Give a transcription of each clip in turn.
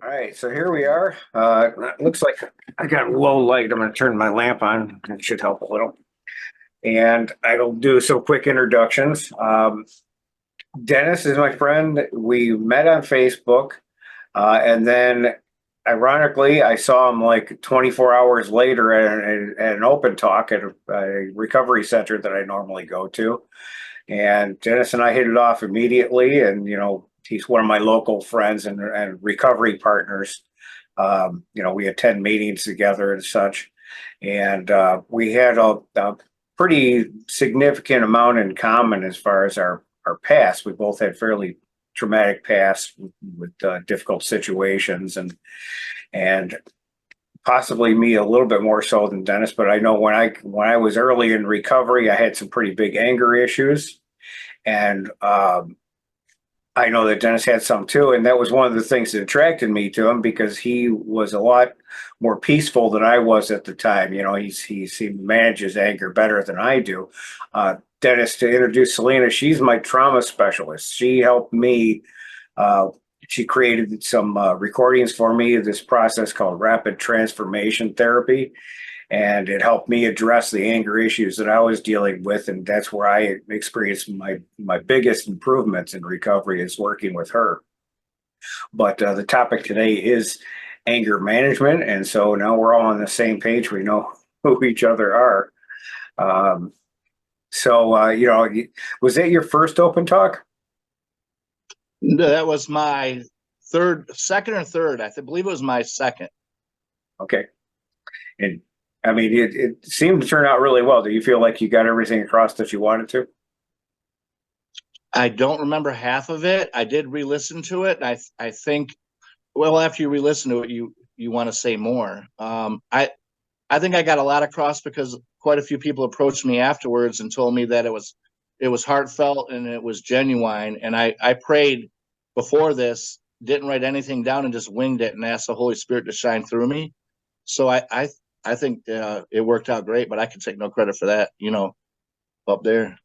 All right, so here we are. Looks like I got low light. I'm going to turn my lamp on. That should help a little. And I'll do some quick introductions. Dennis is my friend. We met on Facebook, and then ironically, I saw him like 24 hours later at an open talk at a recovery center that I normally go to. And Dennis and I hit it off immediately. And, he's one of my local friends and recovery partners. We attend meetings together and such. And we had a pretty significant amount in common as far as our past. We both had fairly traumatic past with difficult situations and possibly me a little bit more so than Dennis, but I know when I was early in recovery, I had some pretty big anger issues, and I know that Dennis had some too, and that was one of the things that attracted me to him because he was a lot more peaceful than I was at the time. He manages anger better than I do. Dennis, to introduce Selena, she's my trauma specialist. She helped me. Uh, she created some recordings for me of this process called rapid transformation therapy, and it helped me address the anger issues that I was dealing with, and that's where I experienced my biggest improvements in recovery is working with her. But the topic today is anger management, and so now we're all on the same page. We know who each other are. Um, was that your first open talk? No, that was my second or third. Believe it was my second. Okay. And I mean, it seemed to turn out really well. Do you feel like you got everything across that you wanted to? I don't remember half of it. I did re-listen to it. And I think, well, after you re-listen to it, you want to say more. I think I got a lot across because quite a few people approached me afterwards and told me that it was heartfelt and it was genuine. And I prayed before this, didn't write anything down and just winged it and asked the Holy Spirit to shine through me. So I think it worked out great, but I can take no credit for that, up there.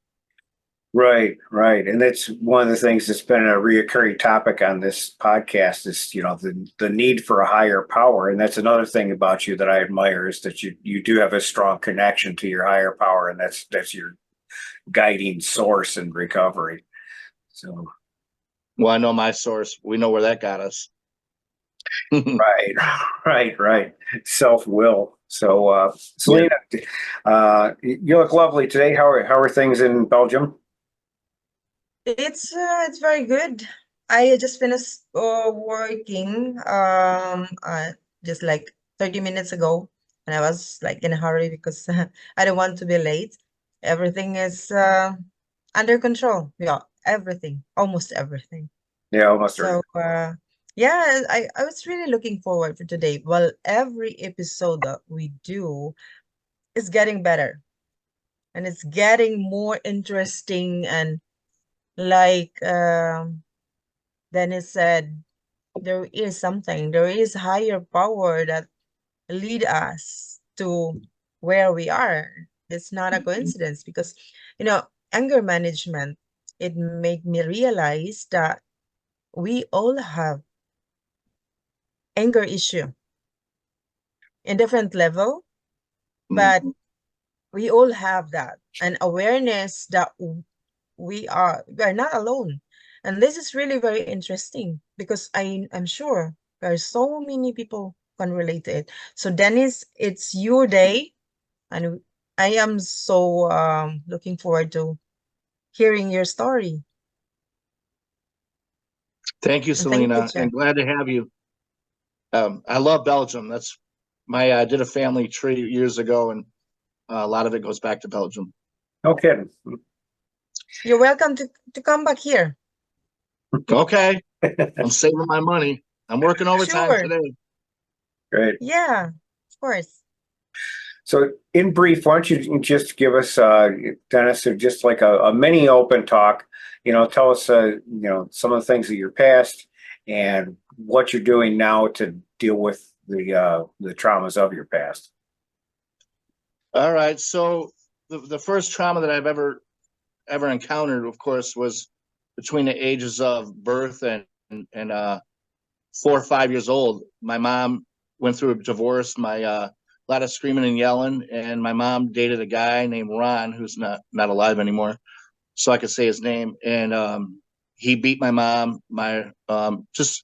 Right, right. And that's one of the things that's been a reoccurring topic on this podcast is, the need for a higher power. And that's another thing about you that I admire is that you do have a strong connection to your higher power, and that's your guiding source in recovery. So Well, I know my source. We know where that got us. right, right. Self-will. So Selena, you look lovely today. How are things in Belgium? It's very good. I just finished working just like 30 minutes ago, and I was like in a hurry because I don't want to be late. Everything is under control. Yeah, everything, almost everything. Yeah, almost. So yeah, I was really looking forward for today. Well, every episode that we do is getting better, and it's getting more interesting and like Dennis said, there is higher power that lead us to where we are. It's not a coincidence because, you know, anger management, it made me realize that we all have anger issue in different level, but we all have that. And awareness that we are not alone. And this is really very interesting because I'm sure there are so many people can relate to it. So Dennis, it's your day, and I am so looking forward to hearing your story. Thank you, And thank you, Selena, and Jeff. glad to have you. I love Belgium. That's I did a family tree years ago, and a lot of it goes back to Belgium. No kidding. You're welcome to come back here. Okay, I'm saving my money. I'm working overtime Sure. today. Great. Yeah, of course. So, in brief, why don't you just give us, Dennis, just like a mini open talk? Tell us, some of the things of your past and what you're doing now to deal with the traumas of your past. All right. So the first trauma that I've ever encountered, of course, was between the ages of birth and 4 or 5 years old. My mom went through a divorce, a lot of screaming and yelling, and my mom dated a guy named Ron, who's not alive anymore, so I could say his name. And he beat my mom. Just,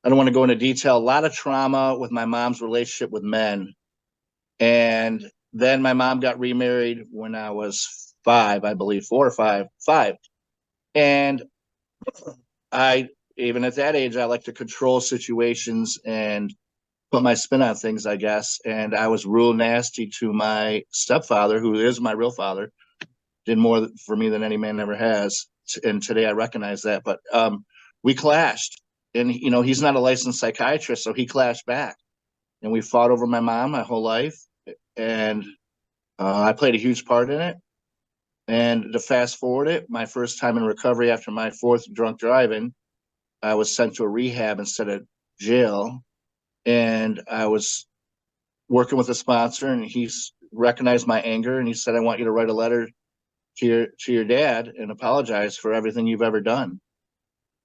I don't want to go into detail. A lot of trauma with my mom's relationship with men. And then my mom got remarried when I was 5, I believe, 4 or 5. And even at that age, I like to control situations and put my spin on things, I guess. And I was real nasty to my stepfather, who is my real father. Did more for me than any man ever has. And today I recognize that. But we clashed. And, he's not a licensed psychiatrist, so he clashed back. And we fought over my mom my whole life. And I played a huge part in it. And to fast forward it, my first time in recovery after my 4th drunk driving, I was sent to a rehab instead of jail. And I was working with a sponsor, and he recognized my anger, and he said, I want you to write a letter to your dad and apologize for everything you've ever done.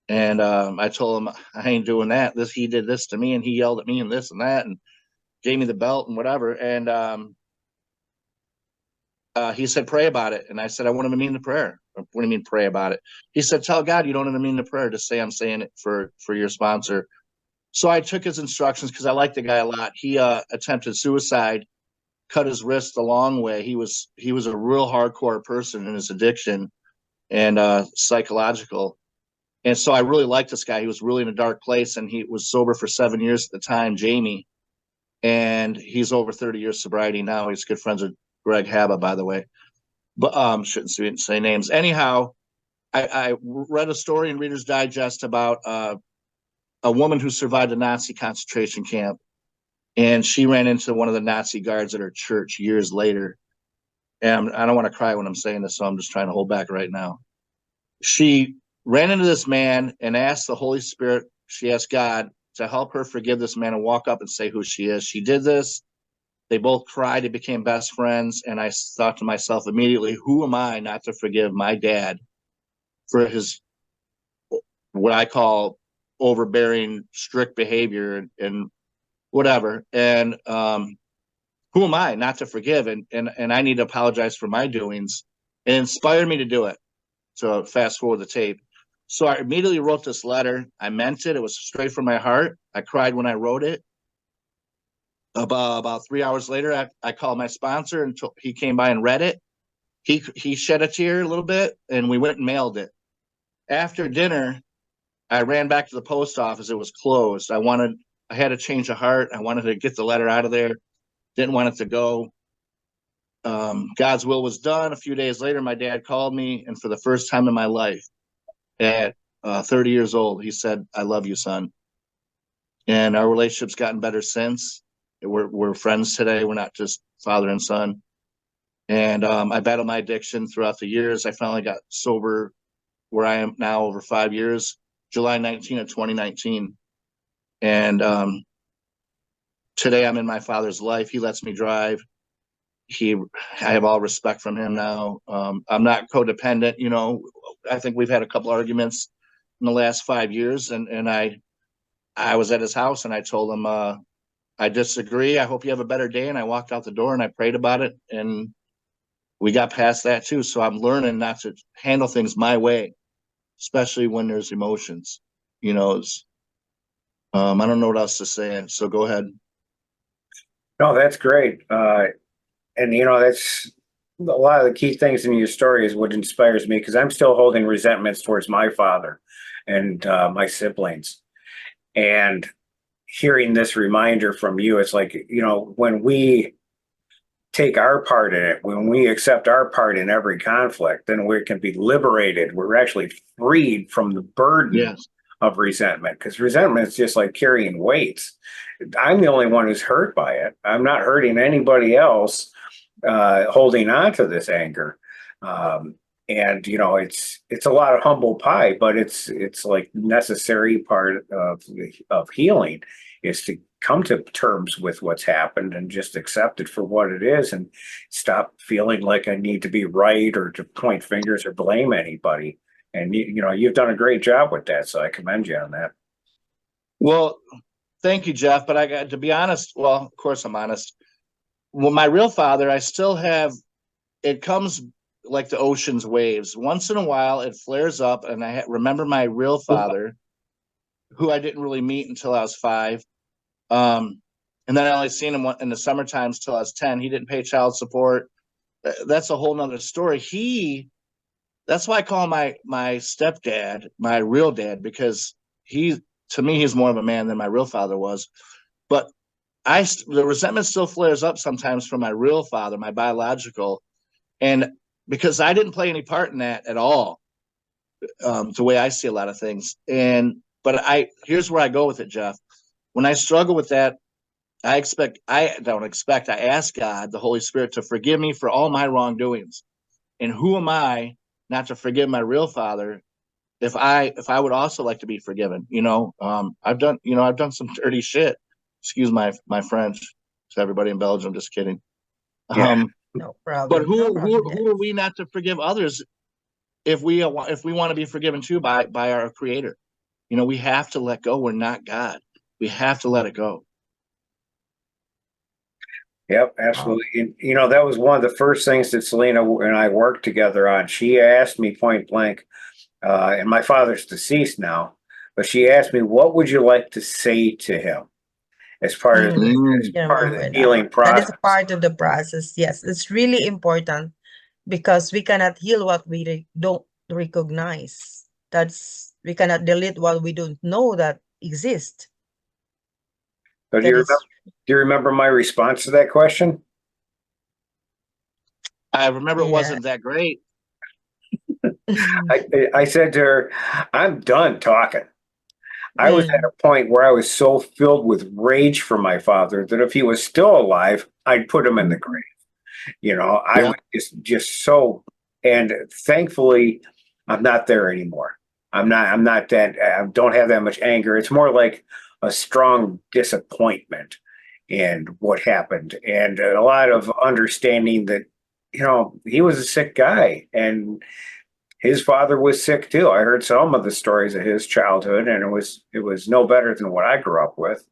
And I told him, I ain't doing that. He did this to me, and he yelled at me and this and that, and gave me the belt and whatever. And he said, pray about it. And I said, I want him to mean the prayer. What do you mean pray about it? He said, tell God you don't want him to mean the prayer. Just say I'm saying it for your sponsor. So I took his instructions because I liked the guy a lot. He attempted suicide, cut his wrist a long way. He was a real hardcore person in his addiction and psychological. And so I really liked this guy. He was really in a dark place, and he was sober for 7 years at the time, Jamie. And he's over 30 years sobriety now. He's good friends with Greg Haba, by the way. But shouldn't say names. Anyhow, I read a story in Reader's Digest about a woman who survived a Nazi concentration camp, and she ran into one of the Nazi guards at her church years later. And I don't want to cry when I'm saying this, so I'm just trying to hold back right now. She ran into this man and asked the Holy Spirit, she asked God to help her forgive this man and walk up and say who she is. She did this. They both cried. They became best friends. And I thought to myself immediately, who am I not to forgive my dad for his, what I call overbearing, strict behavior and whatever. And who am I not to forgive? And I need to apologize for my doings. It inspired me to do it. So fast forward the tape. So I immediately wrote this letter. I meant it. It was straight from my heart. I cried when I wrote it. About 3 hours later, I called my sponsor, and he came by and read it. He shed a tear a little bit, and we went and mailed it. After dinner, I ran back to the post office. It was closed. I had a change of heart. I wanted to get the letter out of there. Didn't want it to go. God's will was done. A few days later, my dad called me, and for the first time in my life, at 30 years old, he said, I love you, son. And our relationship's gotten better since. We're friends today. We're not just father and son. And I battled my addiction throughout the years. I finally got sober where I am now over 5 years, July 19 of 2019. And today I'm in my father's life. He lets me drive. I have all respect from him now. I'm not codependent. I think we've had a couple arguments in the last 5 years. And I was at his house, and I told him, I disagree. I hope you have a better day. And I walked out the door, and I prayed about it, and we got past that too. So I'm learning not to handle things my way, especially when there's emotions. I don't know what else to say. So go ahead. No, that's great. And that's a lot of the key things in your story is what inspires me, because I'm still holding resentments towards my father and my siblings. And hearing this reminder from you, it's like, when we take our part in it, when we accept our part in every conflict, then we can be liberated. We're actually freed from the burden of resentment, because resentment is just like carrying weights. I'm the only one who's hurt by it. I'm not hurting anybody else holding on to this anger. And it's a lot of humble pie, but it's like necessary part of healing is to come to terms with what's happened and just accept it for what it is, and stop feeling like I need to be right or to point fingers or blame anybody. And you've done a great job with that, so I commend you on that. Well, thank you, Jeff. But I got to be honest. Well, of course I'm honest. Well, my real father, I still have. It comes like the ocean's waves. Once in a while, it flares up, and I remember my real father, who I didn't really meet until I was 5. And then I only seen him in the summer times till I was 10. He didn't pay child support. That's a whole nother story. That's why I call him my stepdad, my real dad, because to me, he's more of a man than my real father was. But the resentment still flares up sometimes from my real father, my biological, and because I didn't play any part in that at all, the way I see a lot of things. But here's where I go with it, Jeff. When I struggle with that, I ask God, the Holy Spirit, to forgive me for all my wrongdoings. And who am I not to forgive my real father if I would also like to be forgiven? I've done some dirty shit. Excuse my French to everybody in Belgium. Just kidding. Yeah. No But problem. No who problem, who are we not to forgive others if we want to be forgiven too by our Creator? We have to let go. We're not God. We have to let it go. Yep, absolutely. And, that was one of the first things that Selena and I worked together on. She asked me point blank, and my father's deceased now, but she asked me, "What would you like to say to him as part of Mm, as I part of the remember that. healing That is process?" a part of the process. Yes, it's really important because we cannot heal what we don't recognize. We cannot delete what we don't know that exists. So That is do you remember my response to that question? I remember it yeah. wasn't that great. I said to her, "I'm done talking." I was at Mm, a point where I was so filled with rage for my father that if he was still alive, I'd put him in the grave. I Yeah. was just so, and thankfully, I'm not there anymore. I'm not that, I don't have that much anger. It's more like a strong disappointment in what happened and a lot of understanding that, he was a sick guy and his father was sick too. I heard some of the stories of his childhood and it was no better than what I grew up with.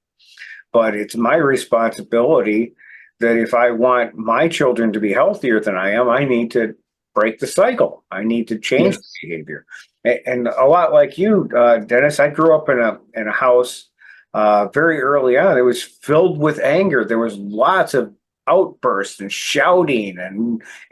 But it's my responsibility that if I want my children to be healthier than I am, I need to break the cycle. I need to change the Yes. behavior. And a lot like you, Dennis, I grew up in a house very early on. It was filled with anger. There was lots of outbursts and shouting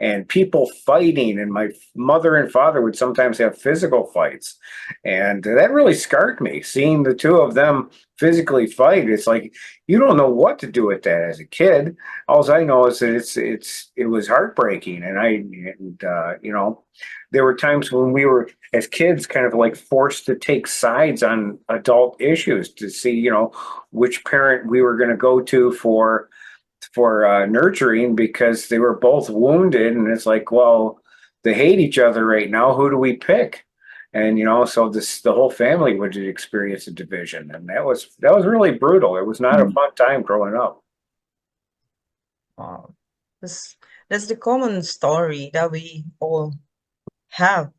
and people fighting. And my mother and father would sometimes have physical fights, and that really scarred me. Seeing the two of them physically fight, it's like you don't know what to do with that as a kid. All I know is that it was heartbreaking, and there were times when we were as kids kind of like forced to take sides on adult issues to see which parent we were going to go to for nurturing because they were both wounded, and it's like, well, they hate each other right now. Who do we pick? And so the whole family would experience a division, and that was really brutal. It was not a fun time growing up. wow. That's the common story that we all have.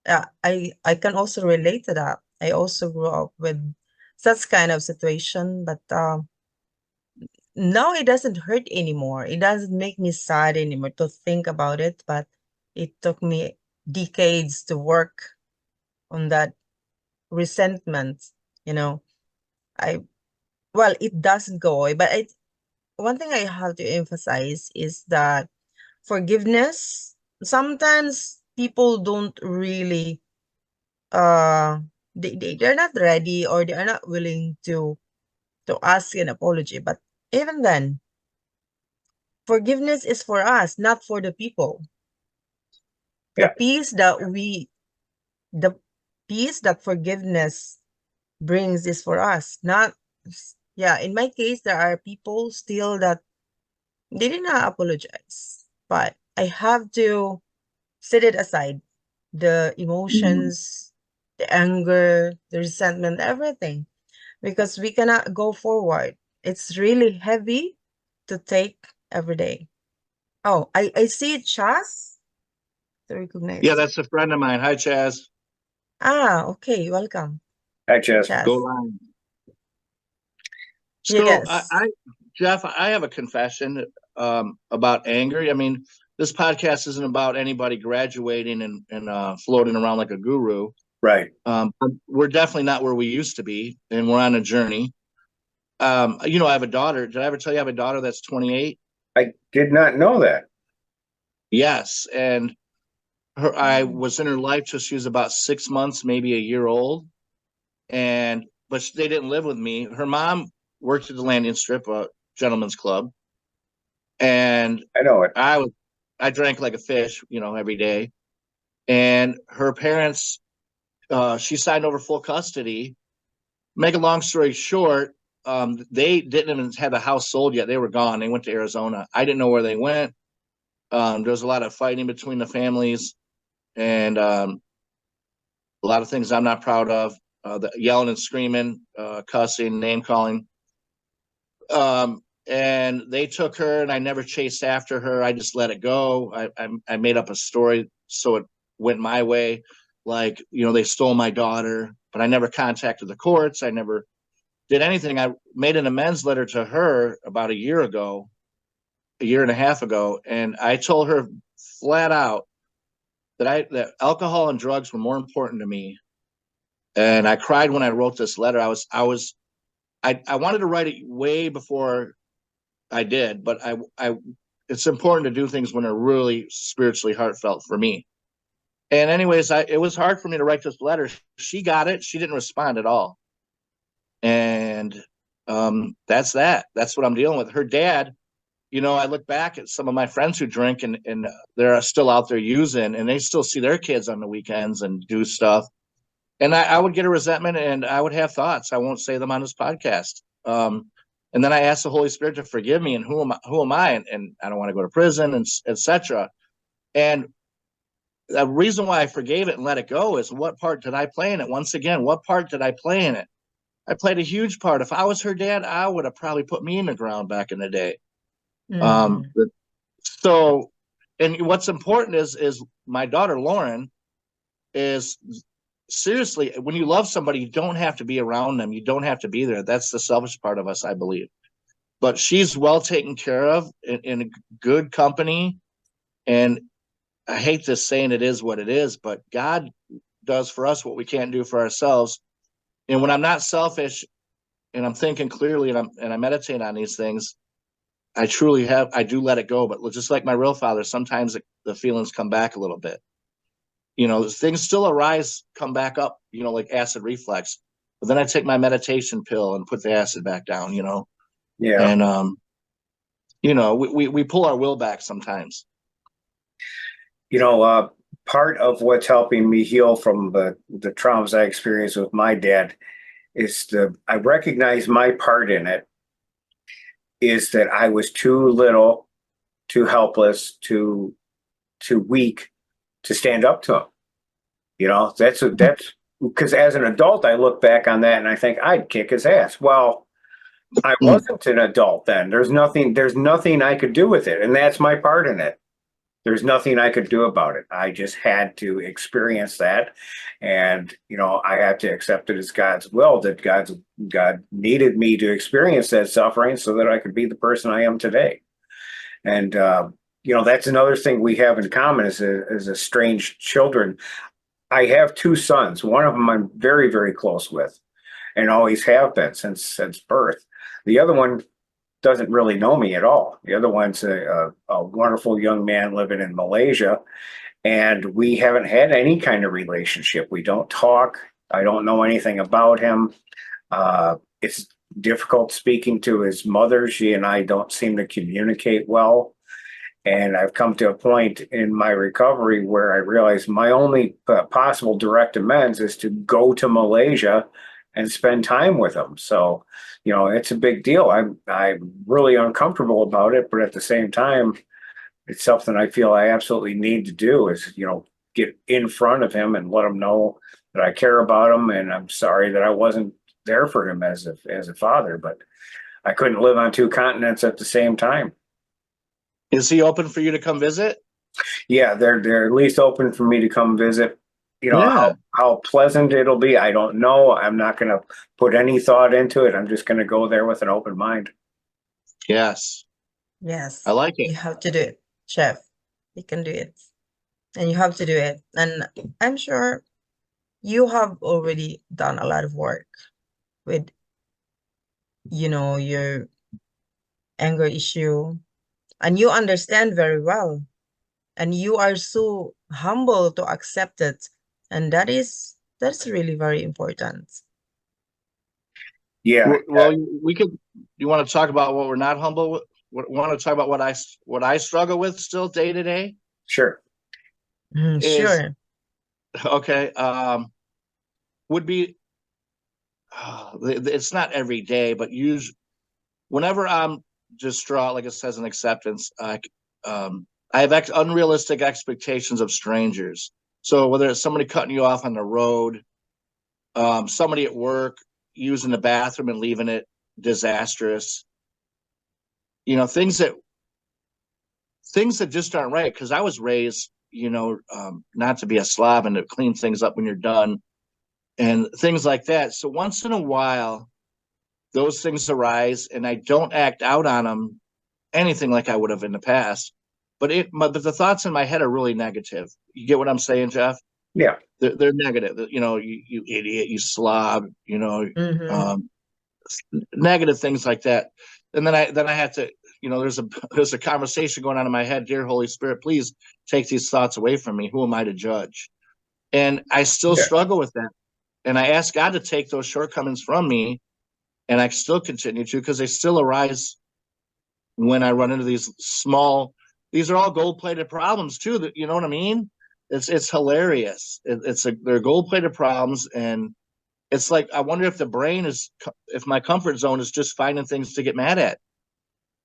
I can also relate to that. I also grew up with such kind of situation, but now it doesn't hurt anymore. It doesn't make me sad anymore to think about it, but it took me decades to work on that resentment, you know. I well, it doesn't go away, but one thing I have to emphasize is that forgiveness, sometimes people don't really they're not ready or they are not willing to ask an apology. But even then, forgiveness is for us, not for the people. The Yeah. peace that the peace that forgiveness brings is for us, not yeah, in my case, there are people still that they did not apologize, but I have to set it aside. The emotions, the anger, the resentment, everything, because we cannot go forward. It's really heavy to take every day. Oh, I see Chas to Yeah, recognize. that's a friend of mine. Hi, Chaz. Ah, okay, welcome, I just Go Chas. line. So Yes. Jeff, I have a confession about anger. I mean, this podcast isn't about anybody graduating and floating around like a guru. Right. But we're definitely not where we used to be, and we're on a journey. I have a daughter. Did I ever tell you I have a daughter that's 28? I did not know that. Yes, and I was in her life till she was about 6 months, maybe a year old, but they didn't live with me. Her mom worked at the landing strip, a gentleman's club, and I know it. I drank like a fish, every day. And her parents, she signed over full custody. Make a long story short, they didn't even have the house sold yet. They were gone. They went to Arizona. I didn't know where they went. There was a lot of fighting between the families, and a lot of things I'm not proud of. The yelling and screaming, cussing, name calling. And they took her, and I never chased after her. I just let it go. I made up a story so it went my way. Like, they stole my daughter, but I never contacted the courts. I never did anything. I made an amends letter to her about a year and a half ago, and I told her flat out that alcohol and drugs were more important to me. And I cried when I wrote this letter. I wanted to write it way before I did, but it's important to do things when they're really spiritually heartfelt for me. And anyways, it was hard for me to write this letter. She got it. She didn't respond at all. And that's that. That's what I'm dealing with. Her dad, I look back at some of my friends who drink and they're still out there using, and they still see their kids on the weekends and do stuff. And I would get a resentment, and I would have thoughts. I won't say them on this podcast. And then I asked the Holy Spirit to forgive me. And who am I? And I don't want to go to prison, and etc. And the reason why I forgave it and let it go is, what part did I play in it? Once again, what part did I play in it? I played a huge part. If I was her dad, I would have probably put me in the ground back in the day. Mm. So, and what's important is my daughter Lauren is, seriously, when you love somebody, you don't have to be around them. You don't have to be there. That's the selfish part of us, I believe. But she's well taken care of in a good company. And I hate this saying, it is what it is, but God does for us what we can't do for ourselves. And when I'm not selfish and I'm thinking clearly and I meditate on these things, I do let it go. But just like my real father, sometimes the feelings come back a little bit. Things still arise, come back up, like acid reflux. But then I take my meditation pill and put the acid back down, Yeah. And, we pull our will back sometimes. Part of what's helping me heal from the traumas I experienced with my dad is I recognize my part in it is that I was too little, too helpless, too weak to stand up to him. That's because as an adult, I look back on that and I think I'd kick his ass. Well, I wasn't an adult then. There's nothing I could do with it. And that's my part in it. There's nothing I could do about it. I just had to experience that. And, I had to accept it as God's will, that God needed me to experience that suffering so that I could be the person I am today. And, that's another thing we have in common as estranged children. I have two sons. One of them I'm very, very close with and always have been since birth. The other one doesn't really know me at all. The other one's a wonderful young man living in Malaysia, and we haven't had any kind of relationship. We don't talk. I don't know anything about him. It's difficult speaking to his mother. She and I don't seem to communicate well. And I've come to a point in my recovery where I realize my only possible direct amends is to go to Malaysia and spend time with him. So, it's a big deal. I'm really uncomfortable about it, but at the same time, it's something I feel I absolutely need to do is, get in front of him and let him know that I care about him. And I'm sorry that I wasn't there for him as a father, but I couldn't live on two continents at the same time. Is he open for you to come visit? Yeah, they're at least open for me to come visit. You know, Yeah. how pleasant it'll be, I don't know. I'm not gonna put any thought into it. I'm just gonna go there with an open mind. Yes. I Yes, like it. you have to do it, chef. You can do it. And you have to do it. And I'm sure you have already done a lot of work with, your anger issue, and you understand very well, and you are so humble to accept it. And that's really very important. Yeah, Well, we could. You want to talk about what we're not humble with? Want to talk about what I struggle with still day to day? sure. Is Sure. okay. Would be. It's not every day, but usually whenever I'm distraught, like it says in acceptance, I have unrealistic expectations of strangers. So whether it's somebody cutting you off on the road, somebody at work using the bathroom and leaving it disastrous, things that just aren't right. Because I was raised, not to be a slob and to clean things up when you're done and things like that. So once in a while, those things arise, and I don't act out on them anything like I would have in the past. But the thoughts in my head are really negative. You get what I'm saying, Jeff? Yeah, They're negative. You idiot, you slob. Mm-hmm. Um, Negative things like that. And then I have to. There's a conversation going on in my head. Dear Holy Spirit, please take these thoughts away from me. Who am I to judge? And I still yeah, struggle with that. And I ask God to take those shortcomings from me, and I still continue to because they still arise when I run into these are all gold plated problems too. That you know what I mean? It's hilarious. They're gold plated problems, and it's like I wonder if the brain if my comfort zone is just finding things to get mad at.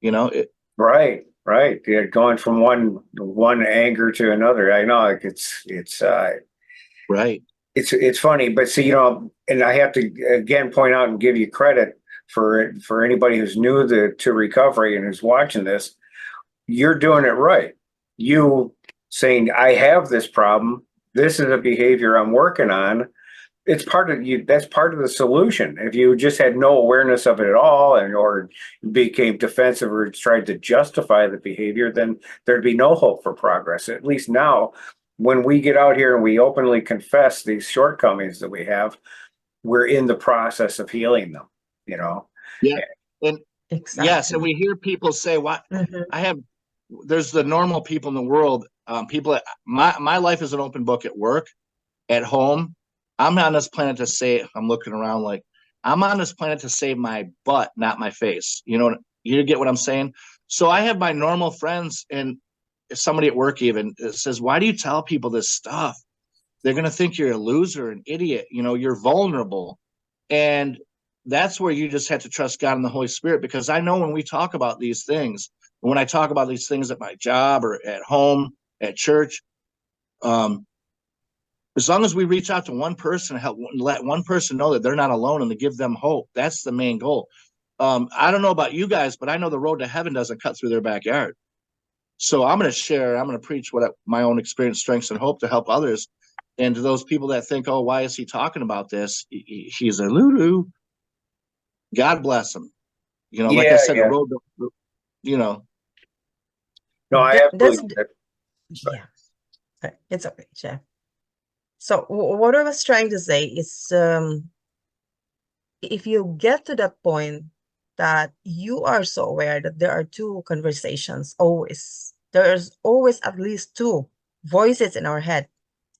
You know, right, right. Yeah, going from one anger to another. I know, like right? it's funny, but see, and I have to again point out and give you credit for anybody who's new to recovery and who's watching this. You're doing it right. You saying, I have this problem. This is a behavior I'm working on. It's part of you. That's part of the solution. If you just had no awareness of it at all, or became defensive or tried to justify the behavior, then there'd be no hope for progress. At least now, when we get out here and we openly confess these shortcomings that we have, we're in the process of healing them. You know. Yeah, and yes, and Exactly. we hear people say, "What Mm-hmm. I have." There's the normal people in the world. People. My life is an open book at work, at home. I'm on this planet to say, I'm looking around like I'm on this planet to save my butt, not my face. You get what I'm saying? So I have my normal friends, and somebody at work even says, why do you tell people this stuff? They're going to think you're a loser, an idiot. You're vulnerable. And that's where you just have to trust God and the Holy Spirit, because I know when we talk about these things, when I talk about these things at my job or at home, at church, um, as long as we reach out to one person, help let one person know that they're not alone and to give them hope, that's the main goal. I don't know about you guys, but I know the road to heaven doesn't cut through their backyard. So I'm going to preach my own experience, strengths, and hope to help others. And to those people that think, oh, why is he talking about this? He's a Lulu. God bless him. Like I Yeah, said, the yeah. road, you know, No, I That's absolutely. yeah. It's okay, Chef. So what I was trying to say is, if you get to that point that you are so aware that there are two conversations always, there's always at least two voices in our head,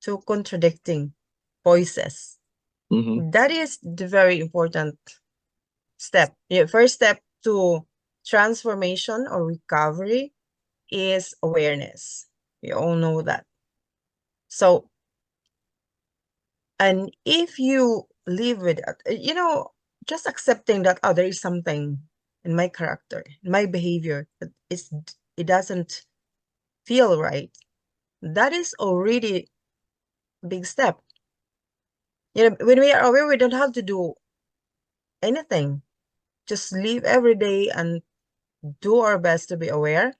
two contradicting voices. mm-hmm. That is the very important step. The first step to transformation or recovery is awareness. We all know that. So, and if you live with it, just accepting that, oh, there is something in my character, in my behavior that it doesn't feel right. That is already a big step. When we are aware, we don't have to do anything. Just live every day and do our best to be aware.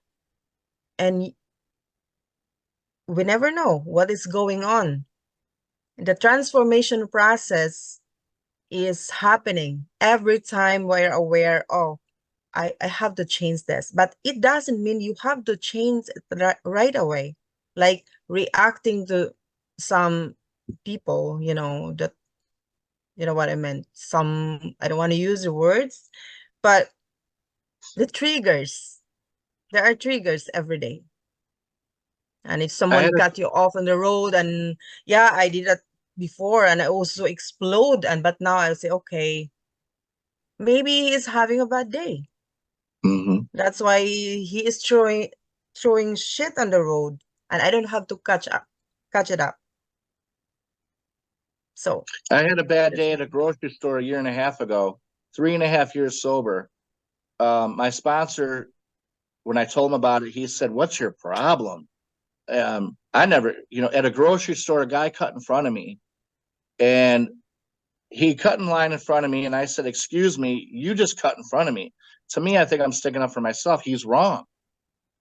And we never know what is going on. The transformation process is happening every time we're aware, oh, I have to change this. But it doesn't mean you have to change it right away. Like reacting to some people, that, you know what I meant. I don't want to use the words, but the triggers, there are triggers every day. And if I someone had a, cut you off on the road, and yeah, I did that before and I also explode, but now I'll say, okay, maybe he is having a bad day. Mhm. That's why he is throwing shit on the road, and I don't have to catch it up. So I had a bad day at a grocery store a year and a half ago, 3.5 years sober. My sponsor, when I told him about it, he said, "What's your problem?" I never, at a grocery store, a guy cut in front of me, and he cut in line in front of me, and I said, "Excuse me, you just cut in front of me." To me, I think I'm sticking up for myself. He's wrong.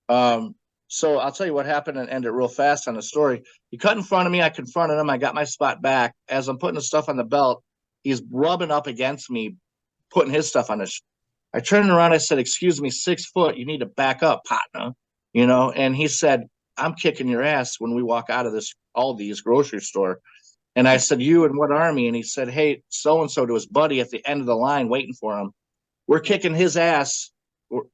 Um, so I'll tell you what happened and end it real fast on the story. He cut in front of me. I confronted him. I got my spot back. As I'm putting the stuff on the belt, he's rubbing up against me, putting his stuff on his. I turned around. I said, "Excuse me, 6 foot. You need to back up, partner." And he said, "I'm kicking your ass when we walk out of this Aldi's grocery store." And I said, "You and what army?" And he said, "Hey, so and so," to his buddy at the end of the line waiting for him. "We're kicking his ass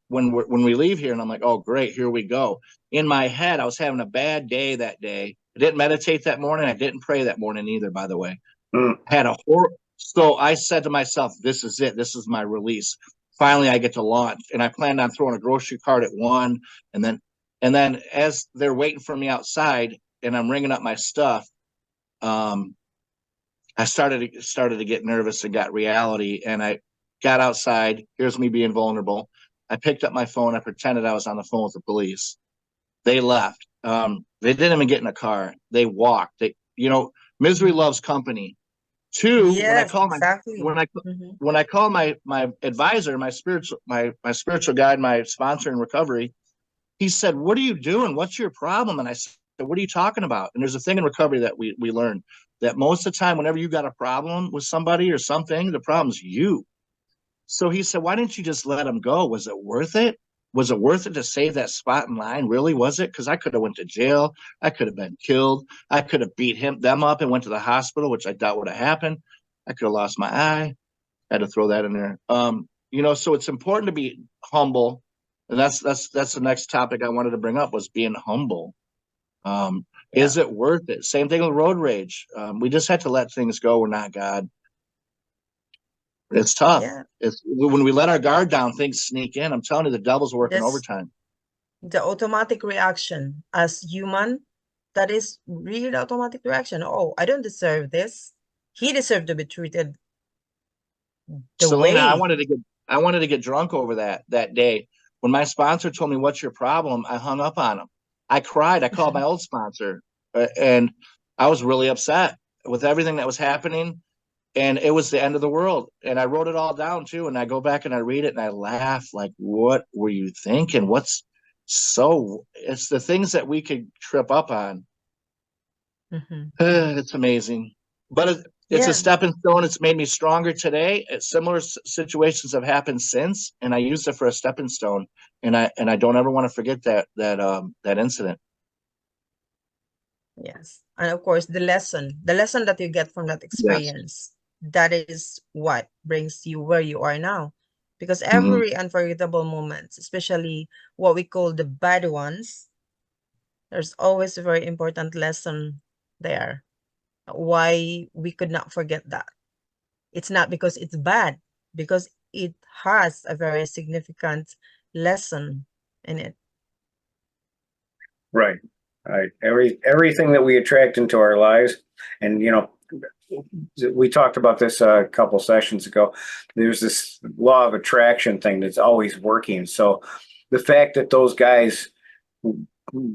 when we leave here." And I'm like, "Oh, great, here we go." In my head, I was having a bad day that day. I didn't meditate that morning. I didn't pray that morning either, by the way. Mm. Had a horror. So I said to myself, "This is it. This is my release. Finally, I get to launch." And I planned on throwing a grocery cart at 1, and then as they're waiting for me outside, and I'm ringing up my stuff, I started to get nervous and got reality, and I got outside. Here's me being vulnerable. I picked up my phone. I pretended I was on the phone with the police. They left. They didn't even get in a car. They walked. Misery loves company. Two, Yes, exactly. Mhm. when I called my advisor, my spiritual guide, my sponsor in recovery, he said, "What are you doing? What's your problem?" And I said, "What are you talking about?" And there's a thing in recovery that we learned that most of the time, whenever you got a problem with somebody or something, the problem's you. So he said, "Why didn't you just let him go? Was it worth it? Was it worth it to save that spot in line? Really, was it? Because I could have went to jail. I could have been killed. I could have beat them up and went to the hospital, which I doubt would have happened. I could have lost my eye. I had to throw that in there. So it's important to be humble, and that's the next topic I wanted to bring up was being humble. Yeah. Is it worth it? Same thing with road rage. We just had to let things go. We're not God. It's tough. Yeah. It's when we let our guard down, things sneak in. I'm telling you, the devil's working This overtime. the automatic reaction as human, that is really the automatic reaction. Oh, I don't deserve this. He deserved to be treated the Selena, I way. wanted to get drunk over that day. When my sponsor told me, "What's your problem?" I hung up on him. I cried. I called my old sponsor, and I was really upset with everything that was happening. And it was the end of the world. And I wrote it all down too. And I go back and I read it and I laugh like, what were you thinking? It's the things that we could trip up on. Mhm. It's amazing. But it's a Yeah. stepping stone. It's made me stronger today. Similar situations have happened since, and I used it for a stepping stone. And I don't ever want to forget that incident. Yes. And of course, the lesson that you get from that Yes. experience, that is what brings you where you are now. Because Mhm. every unforgettable moments, especially what we call the bad ones, there's always a very important lesson there. Why we could not forget that. It's not because it's bad, because it has a very significant lesson in it. Right. Right. Everything that we attract into our lives, and we talked about this a couple sessions ago. There's this law of attraction thing that's always working. So the fact that those guys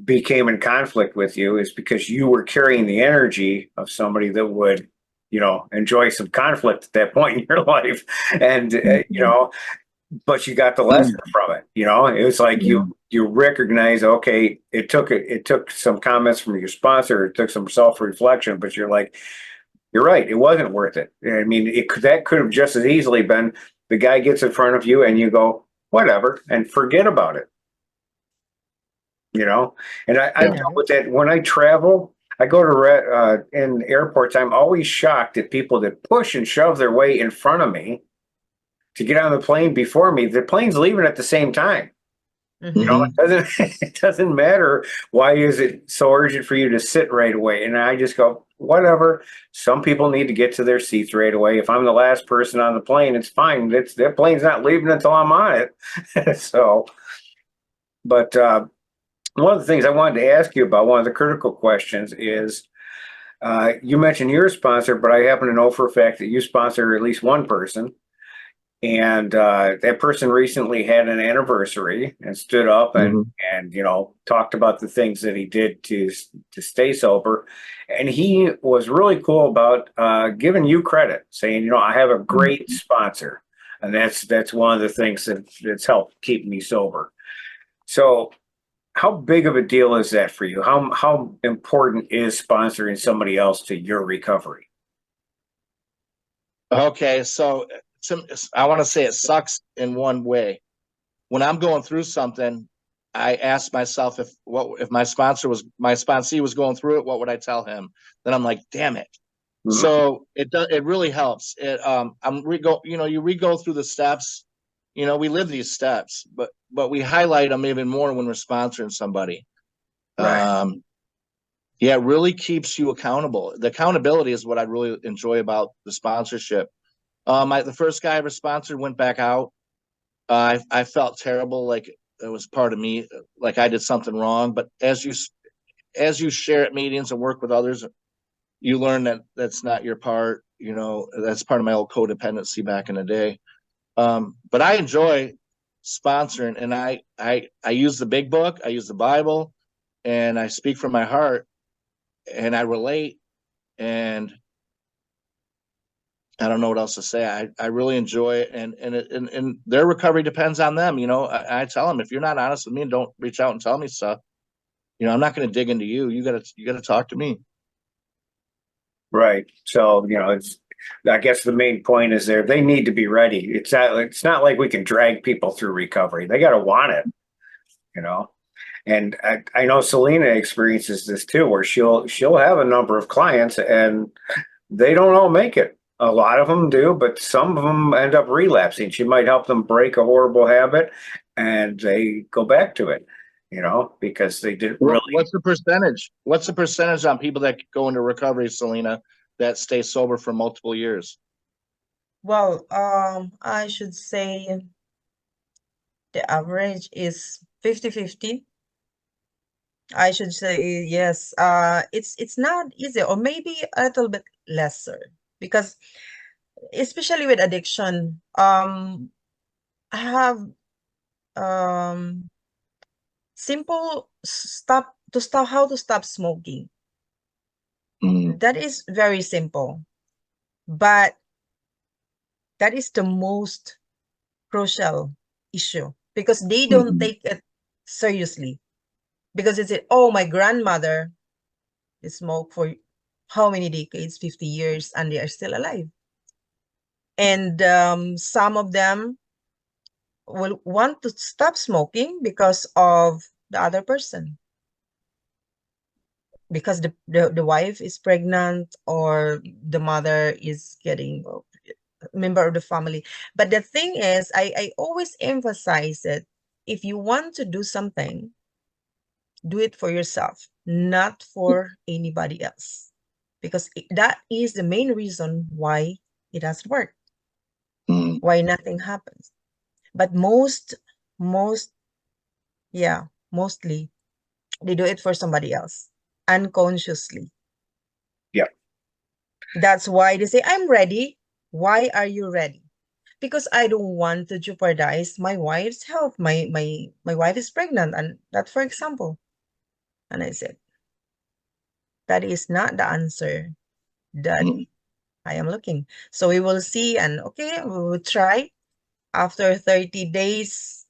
became in conflict with you is because you were carrying the energy of somebody that would, enjoy some conflict at that point in your life. And, but you got the lesson from it. It was like you recognize, okay, it took some comments from your sponsor, it took some self-reflection, but you're like, you're right. It wasn't worth it. I mean, that could have just as easily been the guy gets in front of you and you go, whatever, and forget about it. You know, and I've Yeah. dealt with that when I travel. I go to in airports. I'm always shocked at people that push and shove their way in front of me to get on the plane before me. The plane's leaving at the same time. You know, Mhm. it doesn't it doesn't matter. Why is it so urgent for you to sit right away? And I just go, whatever. Some people need to get to their seats right away. If I'm the last person on the plane, it's fine. That plane's not leaving until I'm on it. So, but one of the things I wanted to ask you about, one of the critical questions is, you mentioned you're a sponsor, but I happen to know for a fact that you sponsor at least one person. And that person recently had an anniversary and stood up Mhm. and talked about the things that he did to stay sober. And he was really cool about giving you credit, saying, I have a great sponsor, and that's one of the things that's helped keep me sober. So, how big of a deal is that for you? How important is sponsoring somebody else to your recovery? Okay, so I want to say it sucks in one way. When I'm going through something, I ask myself if my sponsee was going through it, what would I tell him? Then I'm like, damn it. Mhm. So it really helps. You re-go through the steps. We live these steps, but we highlight them even more when we're sponsoring somebody. Right. Yeah, it really keeps you accountable. The accountability is what I really enjoy about the sponsorship. The first guy I ever sponsored went back out. I felt terrible, like it was part of me, like I did something wrong. But as you share at meetings and work with others, you learn that that's not your part. That's part of my old codependency back in the day. But I enjoy sponsoring, and I use the big book, I use the Bible, and I speak from my heart, and I relate, and I don't know what else to say. I really enjoy it, and their recovery depends on them. I tell them, if you're not honest with me, don't reach out and tell me stuff. I'm not going to dig into you. You gotta talk to me. Right. So, I guess the main point is they need to be ready. It's not like we can drag people through recovery. They got to want it, you know. And I know Selena experiences this too, where she'll have a number of clients and they don't all make it. A lot of them do, but some of them end up relapsing. She might help them break a horrible habit and they go back to it, because they didn't really. What's the percentage? What's the percentage on people that go into recovery, Selena, that stay sober for multiple years? Well, I should say the average is 50-50. I should say yes. It's not easy, or maybe a little bit lesser, because especially with addiction, I have simple stop how to stop smoking. Mm. That is very simple, but that is the most crucial issue because they don't Mhm. take it seriously. Because it's oh, my grandmother smoked for how many decades, 50 years, and they are still alive. And some of them will want to stop smoking because of the other person, because the wife is pregnant or the mother is getting a member of the family. But the thing is, I always emphasize it. If you want to do something, do it for yourself, not for anybody else, because that is the main reason why it doesn't work, Mm. why nothing happens. But most yeah, mostly they do it for somebody else unconsciously. Yeah. That's why they say, I'm ready. Why are you ready? Because I don't want to jeopardize my wife's health. My wife is pregnant, and that, for example. And I said, that is not the answer that Mm. I am looking. So we will see, and okay, we will try. After 30 days,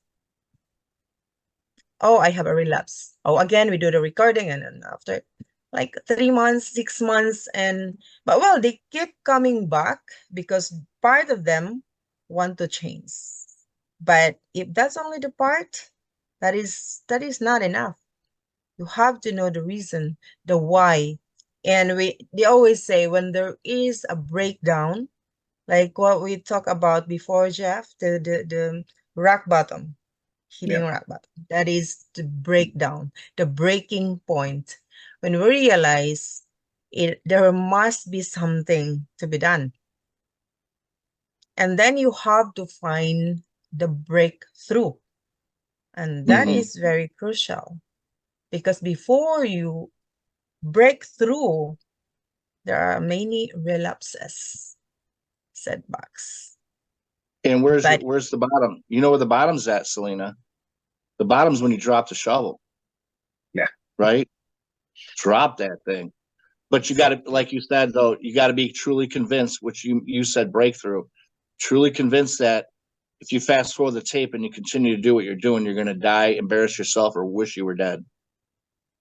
oh, I have a relapse. Oh, again, we do the recording, and then after, like 3 months, 6 months, but well, they keep coming back because part of them want to change. But if that's only the part, that is not enough. You have to know the reason, the why. And they always say when there is a breakdown, like what we talked about before, Jeff, the rock bottom, hitting Yeah. rock bottom. That is the breakdown, the breaking point. When we realize there must be something to be done. And then you have to find the breakthrough. And that Mhm. is very crucial because before you break through, there are many relapses, setbacks. And But where's the bottom? You know where the bottom's at, Selena? The bottom's when you drop the shovel. Yeah. Right? Drop that thing. But you got to, like you said, though, you got to be truly convinced, which you said breakthrough, truly convinced that if you fast forward the tape and you continue to do what you're doing, you're going to die, embarrass yourself, or wish you were dead.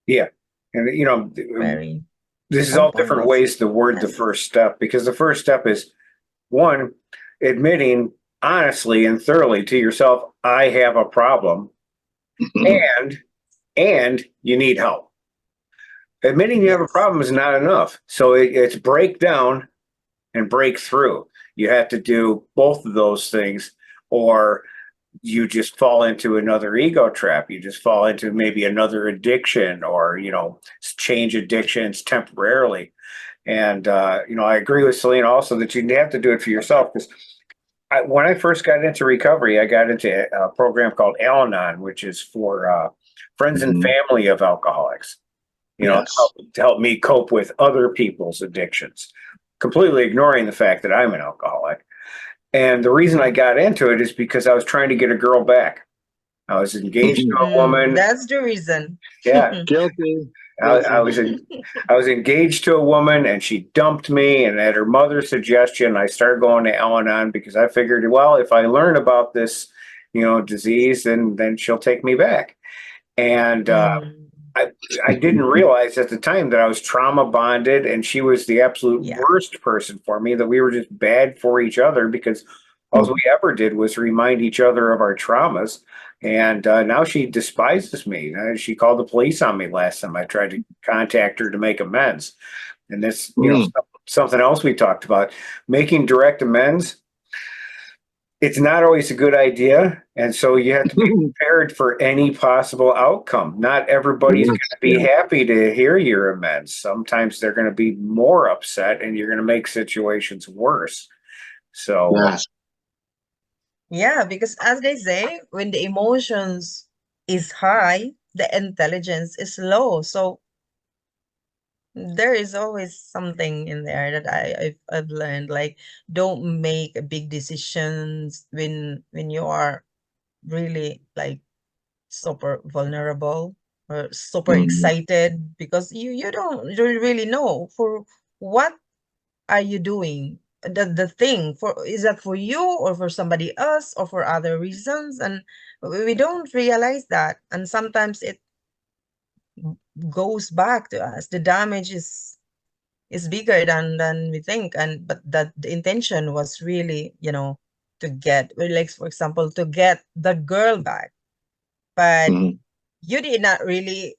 Yeah. And, very this is on all point. different ways to word the Yes. first step, because the first step is one, admitting honestly and thoroughly to yourself, I have a problem and you need help. Admitting you have a Yes. problem is not enough. So it's break down and break through. You have to do both of those things, or you just fall into another ego trap. You just fall into maybe another addiction, or, change addictions temporarily. And, I agree with Selena also that you have to do it for yourself, because when I first got into recovery, I got into a program called Al-Anon, which is for friends and Mhm. family of alcoholics, Yes. to help me cope with other people's addictions, completely ignoring the fact that I'm an alcoholic. And the reason I got into it is because I was trying to get a girl back. I was engaged to a woman. That's the reason. Yeah, Guilty. I was I was engaged to a woman, and she dumped me. And at her mother's suggestion, I started going to Al-Anon because I figured, well, if I learn about this, disease, then she'll take me back. And Mm, I didn't realize at the time that I was trauma bonded, and she was the absolute yeah. worst person for me. That we were just bad for each other because all we ever did was remind each other of our traumas. And now she despises me. She called the police on me last time I tried to contact her to make amends. And this, Mm. something else we talked about, making direct amends. It's not always a good idea. And so you have to be prepared for any possible outcome. Not everybody's going to be happy to hear your amends. Sometimes they're going to be more upset, and you're going to make situations worse. So, Yes. Yeah, because as they say, when the emotions is high, the intelligence is low. So there is always something in there that I've learned. Like, don't make big decisions when you are really like super vulnerable or super Mhm. excited, because you don't really know for what are you doing the thing for. Is that for you or for somebody else or for other reasons? And we don't realize that, and sometimes it goes back to us. The damage is bigger than we think, and but that the intention was really, to get, well, like for example, to get the girl back, but Mhm. you did not really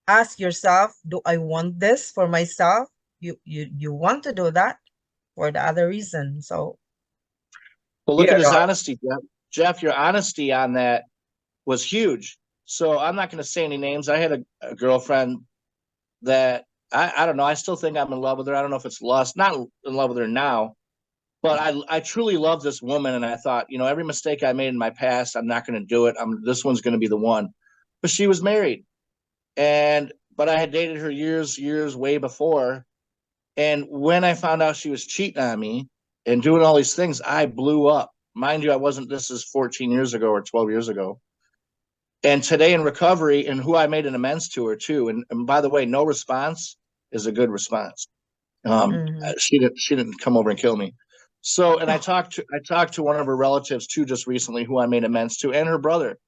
ask yourself, do I want this for myself? You want to do that for the other reason. So Well, look yeah, at his no, honesty, Jeff. Jeff, your honesty on that was huge. So I'm not going to say any names. I had a girlfriend that I don't know. I still think I'm in love with her. I don't know if it's lust. Not in love with her now, but I truly love this woman, and I thought, every mistake I made in my past, I'm not going to do it. This one's going to be the one. But she was married, but I had dated her years way before, and when I found out she was cheating on me and doing all these things, I blew up. Mind you, I wasn't. This is 14 years ago or 12 years ago. And today in recovery, and who I made an amends to her too. And by the way, no response is a good response. mhm. She didn't come over and kill me. So, and I Oh, talked to one of her relatives too just recently, who I made amends to, and her brother.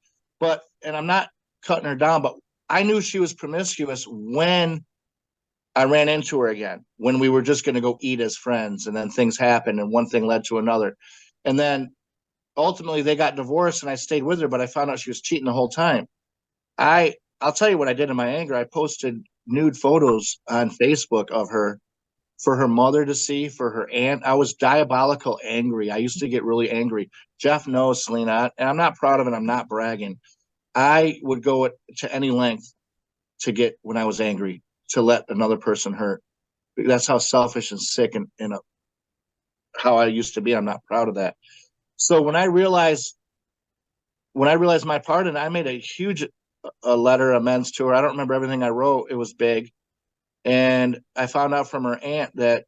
And I'm not cutting her down, but I knew she was promiscuous when I ran into her again when we were just going to go eat as friends, and then things happened, and one thing led to another, and then ultimately they got divorced, and I stayed with her, but I found out she was cheating the whole time. I'll tell you what I did in my anger. I posted nude photos on Facebook of her for her mother to see, for her aunt. I was diabolical angry. I used to get really angry. Jeff knows, Selena, and I'm not proud of it. I'm not bragging. I would go to any length to get when I was angry to let another person hurt. That's how selfish and sick and how I used to be. I'm not proud of that. So when I realized my part, and I made a huge a letter amends to her. I don't remember everything I wrote. It was big, and I found out from her aunt that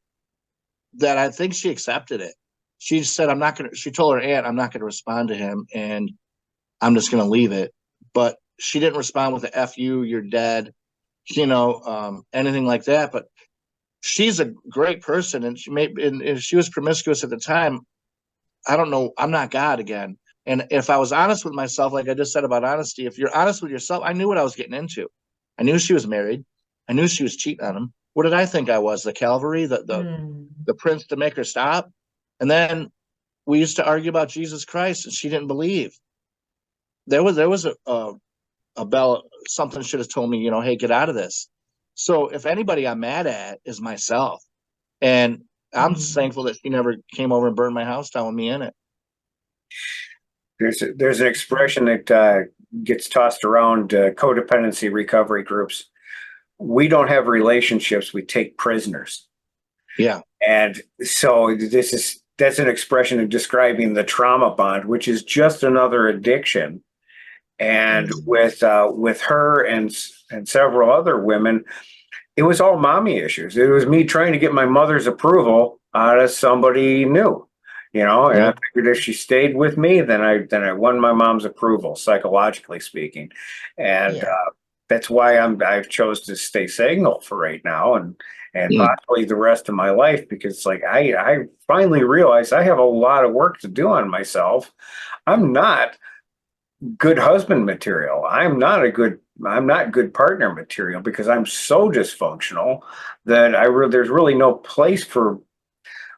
I think she accepted it. She said, "I'm not gonna." She told her aunt, "I'm not gonna respond to him, and I'm just gonna leave it." But she didn't respond with a "F you, you're dead," anything like that. But she's a great person, and and she was promiscuous at the time. I don't know. I'm not God again. And if I was honest with myself, like I just said about honesty, if you're honest with yourself, I knew what I was getting into. I knew she was married. I knew she was cheating on him. What did I think I was? The Calvary, Mm. the prince to make her stop? And then we used to argue about Jesus Christ, and she didn't believe. There was a bell. Something should have told me, hey, get out of this. So if anybody I'm mad at is myself, and I'm just Mm. thankful that she never came over and burned my house down with me in it. There's an expression that gets tossed around codependency recovery groups. We don't have relationships, we take prisoners. Yeah. And so that's an expression of describing the trauma bond, which is just another addiction. And Mm. with her and several other women, it was all mommy issues. It was me trying to get my mother's approval out of somebody new, and I Yeah. figured if she stayed with me, then I won my mom's approval, psychologically speaking. And Yeah. that's why I've chose to stay single for right now and Mm. possibly the rest of my life, because like I finally realized I have a lot of work to do on myself. I'm not good husband material. I'm not good partner material, because I'm so dysfunctional that there's really no place for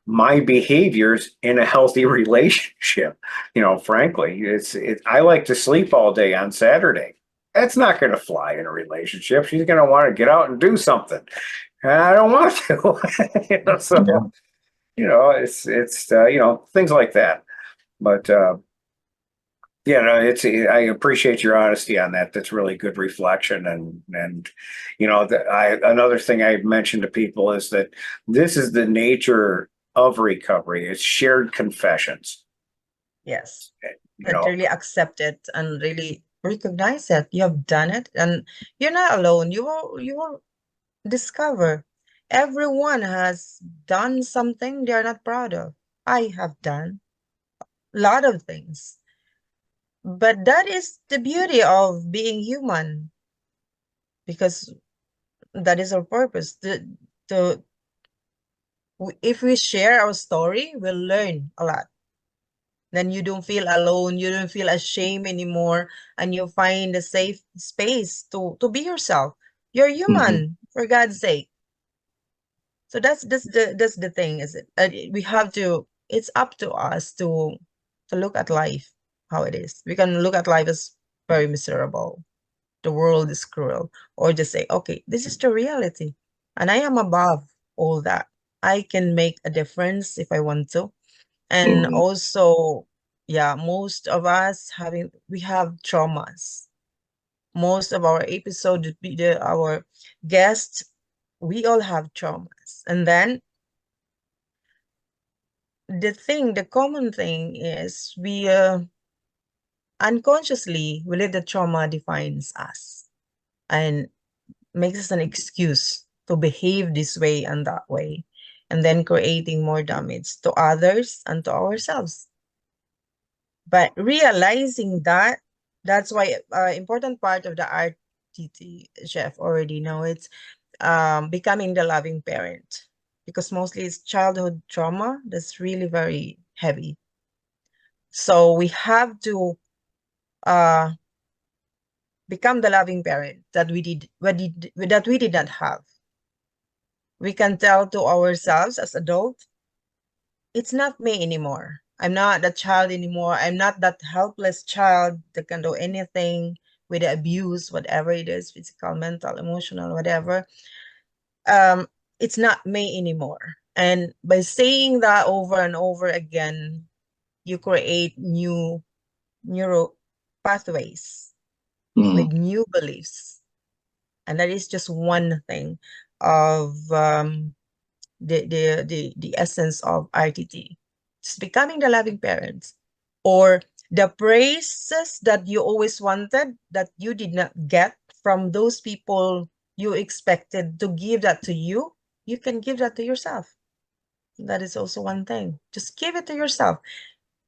my behaviors in a healthy relationship. Frankly, I like to sleep all day on Saturday. That's not going to fly in a relationship. She's going to want to get out and do something. And I don't want to. So, it's things like that. But yeah, no, I appreciate your honesty on that. That's really good reflection. And another thing I mentioned to people is that this is the nature of recovery. It's shared confessions. Yes. You And know, really accept it and really recognize it. You have done it, and you're not alone. You will discover everyone has done something they're not proud of. I have done a lot of things. But that is the beauty of being human, because that is our purpose. The if we share our story, we'll learn a lot. Then you don't feel alone, you don't feel ashamed anymore, and you find a safe space to be yourself. You're Mm-hmm. human, for God's sake. So that's the thing, is it? We have to. It's up to us to look at life how it is. We can look at life as very miserable. The world is cruel, or just say, okay, this is the reality, and I am above all that. I can make a difference if I want to. And Mm-hmm. also, yeah, most of us we have traumas. Most of our episode, our guests, we all have traumas. And then the common thing is we unconsciously we let the trauma defines us and makes us an excuse to behave this way and that way, and then creating more damage to others and to ourselves. But realizing that, that's why important part of the RTT chef already know it's becoming the loving parent, because mostly it's childhood trauma that's really very heavy. So we have to uh become the loving parent that we did not have. we can tell to ourselves as adults, it's not me anymore. I'm not that child anymore. I'm not that helpless child that can do anything with the abuse, whatever it is, physical, mental, emotional, whatever. It's not me anymore. And by saying that over and over again, you create new neural pathways with Mm. new beliefs. And that is just one thing of the essence of RTT. Just becoming the loving parents, or the praises that you always wanted that you did not get from those people you expected to give that to you can give that to yourself. That is also one thing. Just give it to yourself.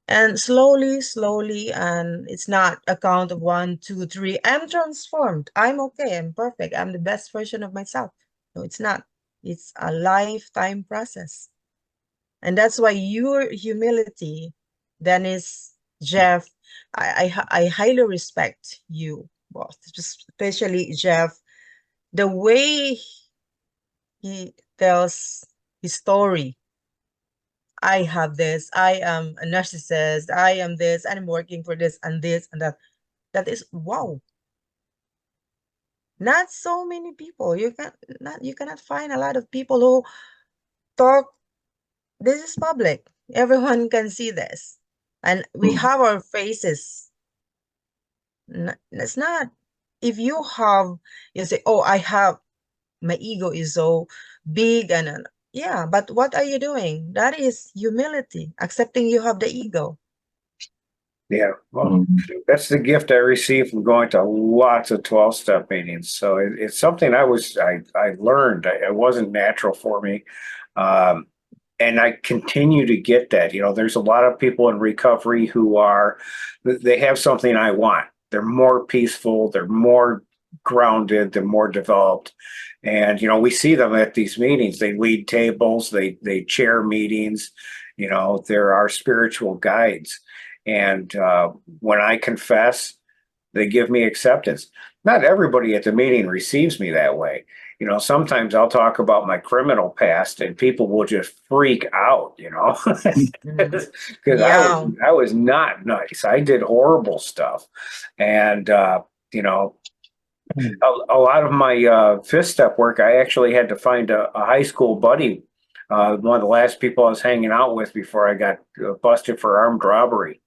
And slowly, and it's not a count of 1, 2, 3. I'm transformed. I'm okay. I'm perfect. I'm the best version of myself. No, it's not. It's a lifetime process. And that's why your humility, Dennis, Jeff, I highly respect you both, especially Jeff, the way he tells his story. I have this, I am a narcissist, I am this, I'm working for this and that. That is wow. Not so many people. You cannot find a lot of people who talk. This is public. Everyone can see this. And we Mm. have our faces. It's not. If you have, you say, oh, I have, my ego is so big and yeah, but what are you doing? That is humility, accepting you have the ego. Yeah, well, Mm. that's the gift I received from going to lots of 12-step meetings. So it's something I learned. It wasn't natural for me. Um, and I continue to get that. You know, there's a lot of people in recovery who they have something I want. They're more peaceful, they're more grounded, they're more developed. And, you know, we see them at these meetings. They lead tables, they chair meetings, you know, they're our spiritual guides. And when I confess, they give me acceptance. Not everybody at the meeting receives me that way. You know, sometimes I'll talk about my criminal past and people will just freak out, you know, Mhm. because Yeah. I was not nice. I did horrible stuff. And you know, a lot of my fifth step work, I actually had to find a high school buddy, one of the last people I was hanging out with before I got busted for armed robbery.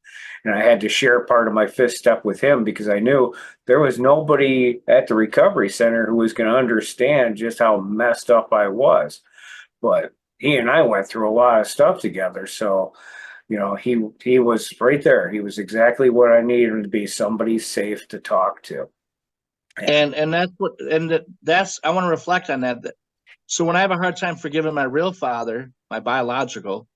And I had to share part of my fifth step with him because I knew there was nobody at the recovery center who was going to understand just how messed up I was. But he and I went through a lot of stuff together. So, you know, he was right there. He was exactly what I needed him to be, somebody safe to talk to. And that's I want to reflect on that. So when I have a hard time forgiving my real father, my biological,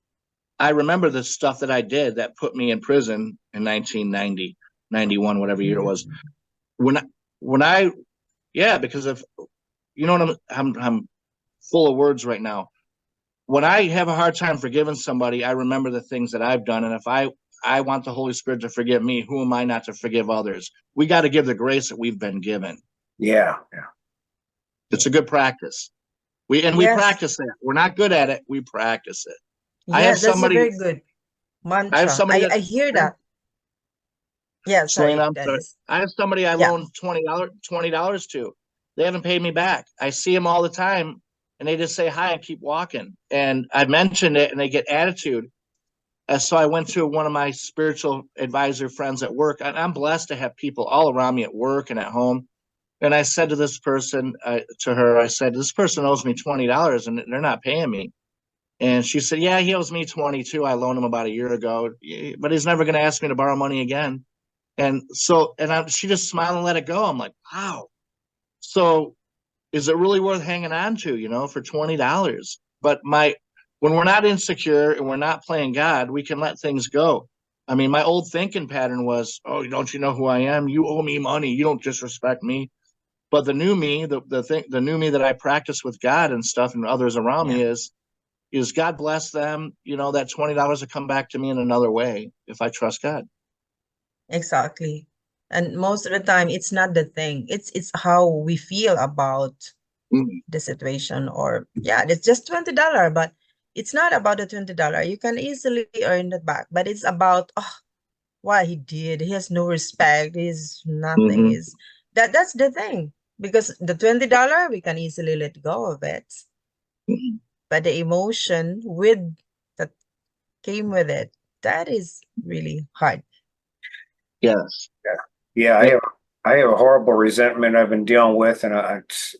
I remember the stuff that I did that put me in prison in 1990, 91, whatever year it was. When I, when I, yeah, because of, you know what, I'm full of words right now. When I have a hard time forgiving somebody, I remember the things that I've done. And if I want the Holy Spirit to forgive me, who am I not to forgive others? We got to give the grace that we've been given. Yeah. It's a good practice. We Yes. practice that. We're not good at it. We practice it. I have Yes, that's a somebody. very good I have mantra. somebody that. I hear that. Yeah, Selena, sorry, I'm sorry. Dennis. I have somebody I Yeah. loaned $20 to. They haven't paid me back. I see them all the time, and they just say hi and keep walking. And I mentioned it, and they get attitude. And so I went to one of my spiritual advisor friends at work, and I'm blessed to have people all around me at work and at home. And I said to this person, to her, I said, this person owes me $20, and they're not paying me. And she said, yeah, he owes me 22. I loaned him about a year ago, but he's never going to ask me to borrow money again. And so, she just smiled and let it go. I'm like, wow. So is it really worth hanging on to, for $20? But when we're not insecure and we're not playing God, we can let things go. I mean, my old thinking pattern was, oh, don't you know who I am? You owe me money. You don't disrespect me. But the new me, the new me that I practice with God and stuff and others around Yeah, me is God bless them. That $20 will come back to me in another way if I trust God. exactly. And most of the time, it's not the thing. It's how we feel about Mm. the situation, or yeah, it's just $20, but it's not about the $20. You can easily earn it back, but it's about what he did. He has no respect. He's nothing. Mhm. Is that's the thing. Because the $20, we can easily let go of it. Mhm. But the emotion with that came with it, that is really hard. Yes. Yeah, Yeah. I have a horrible resentment I've been dealing with, and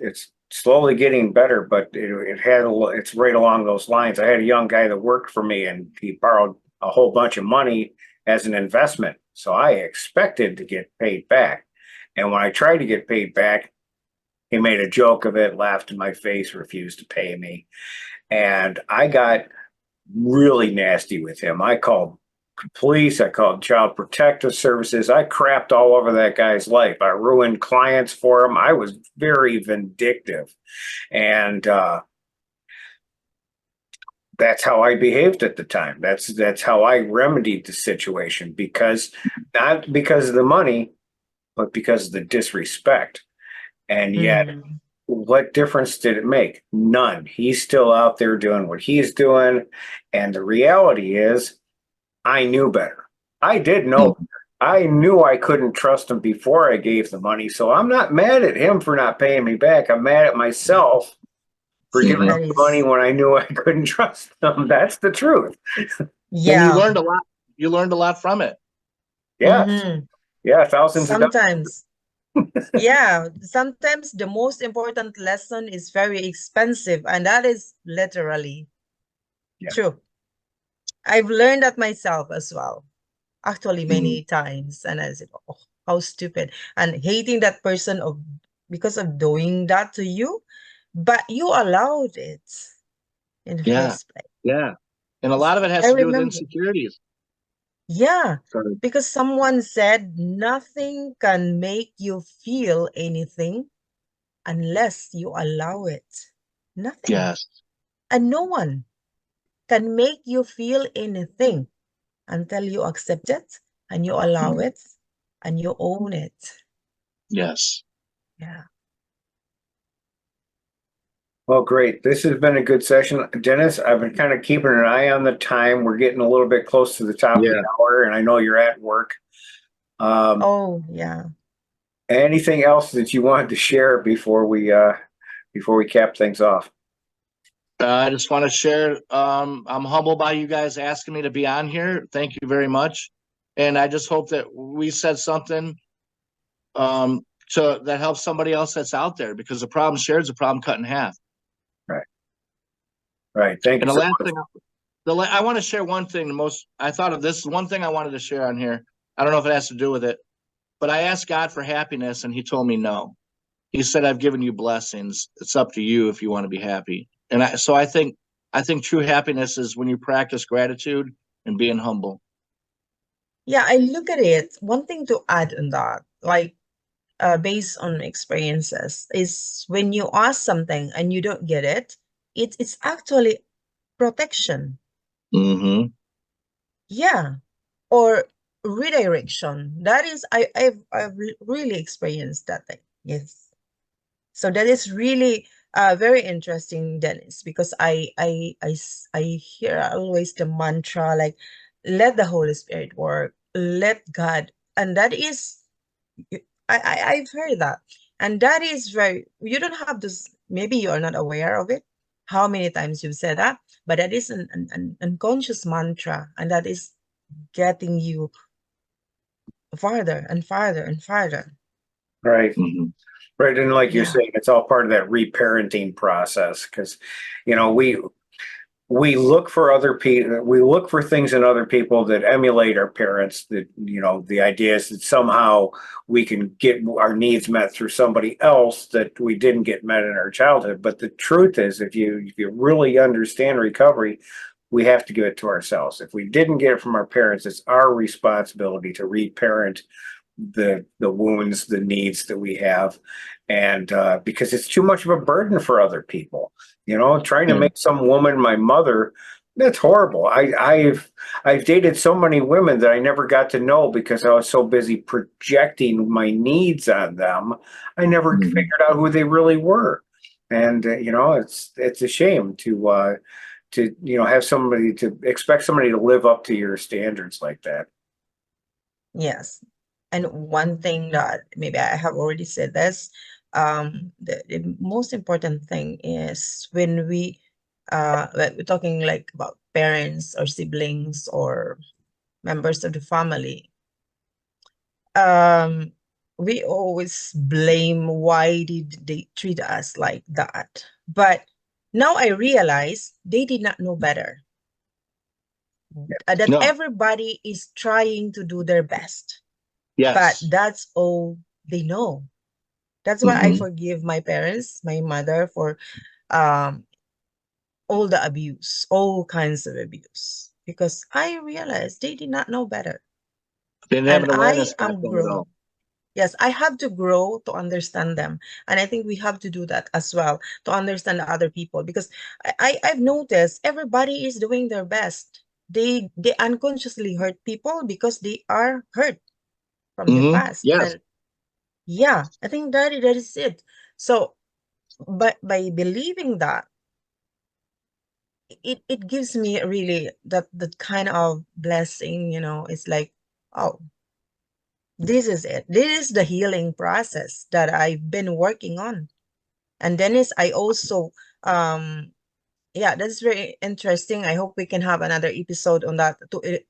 it's slowly getting better, but it's right along those lines. I had a young guy that worked for me, and he borrowed a whole bunch of money as an investment, so I expected to get paid back. And when I tried to get paid back, he made a joke of it, laughed in my face, refused to pay me, and I got really nasty with him. I called police, I called child protective services. I crapped all over that guy's life. I ruined clients for him. I was very vindictive. And that's how I behaved at the time. That's how I remedied the situation, because not because of the money, but because of the disrespect. And yet, Mm. what difference did it make? None. He's still out there doing what he's doing. And the reality is, I knew better. I did know. Mhm. I knew I couldn't trust him before I gave the money. So I'm not mad at him for not paying me back. I'm mad at myself for See, giving Mhm. him that the money is, when I knew I couldn't trust him. That's the truth. And you yeah. learned a lot. You learned a lot from it. Yes. Mm-hmm. Yeah. Thousands of dollars. Sometimes, yeah, sometimes the most important lesson is very expensive, and that is literally Yeah. true. I've learned that myself as well, actually Mhm. many times, and I said, "Oh, how stupid!" And hating that person of because of doing that to you, but you allowed it in the Yeah. first place. Yeah. And a lot of it has I to do with remember, insecurities. yeah, So, because someone said nothing can make you feel anything unless you allow it. Nothing. yes. And no one can make you feel anything until you accept it and you allow Mhm. it and you own it. Yes. Yeah. Well, great. This has been a good session. Dennis, I've been kind of keeping an eye on the time. We're getting a little bit close to the top of Yeah. the hour, and I know you're at work. Oh, yeah. Anything else that you wanted to share before we cap things off? I just want to share. I'm humbled by you guys asking me to be on here. Thank you very much. And I just hope that we said something so that helps somebody else that's out there, because the problem shared is a problem cut in half. Right. Right. Thank And you the so last much. thing, I want to share one thing. I thought of this one thing I wanted to share on here. I don't know if it has to do with it, but I asked God for happiness, and He told me no. He said, "I've given you blessings. It's up to you if you want to be happy." And I think true happiness is when you practice gratitude and being humble. Yeah, I look at it. One thing to add on that, like based on experiences, is when you ask something and you don't get it, it's actually protection. Mm-hmm. Yeah. Or redirection. That is, I've really experienced that thing. Yes. So that is really very interesting, Dennis, because I hear always the mantra like, let the Holy Spirit work, let God, and that is, I've heard that, and that is very. You don't have this. Maybe you are not aware of it. How many times you've said that, but that is an unconscious mantra, and that is getting you farther and farther and farther. Right. Mm-hmm. Right. And like you're Yeah. saying, it's all part of that reparenting process, because, we look for other people, we look for things in other people that emulate our parents, that, the idea is that somehow we can get our needs met through somebody else that we didn't get met in our childhood. But the truth is, if you really understand recovery, we have to give it to ourselves. If we didn't get it from our parents, it's our responsibility to reparent the wounds, the needs that we have. And because it's too much of a burden for other people, trying to Yeah. make some woman my mother, that's horrible. I've dated so many women that I never got to know because I was so busy projecting my needs on them. I never Mm-hmm. figured out who they really were. And, it's a shame to, have somebody to expect somebody to live up to your standards like that. Yes. And one thing that maybe I have already said this, the most important thing is when we're talking like about parents or siblings or members of the family, we always blame why did they treat us like that. But now I realize they did not know better. That No, everybody is trying to do their best. But yes. that's all they know. That's why I Mhm. forgive my parents, my mother for um all the abuse, all kinds of abuse, because I realized they did not know better. They didn't have And an I awareness back am then at growing. all. Yes, I have to grow to understand them. And I think we have to do that as well to understand other people, because I've noticed everybody is doing their best. They unconsciously hurt people because they are hurt from the past. Yes. And yeah, I think that is it. So but by believing that, it gives me really that kind of blessing, it's like, oh, this is it. This is the healing process that I've been working on. And Dennis, I also yeah, that's very interesting. I hope we can have another episode on that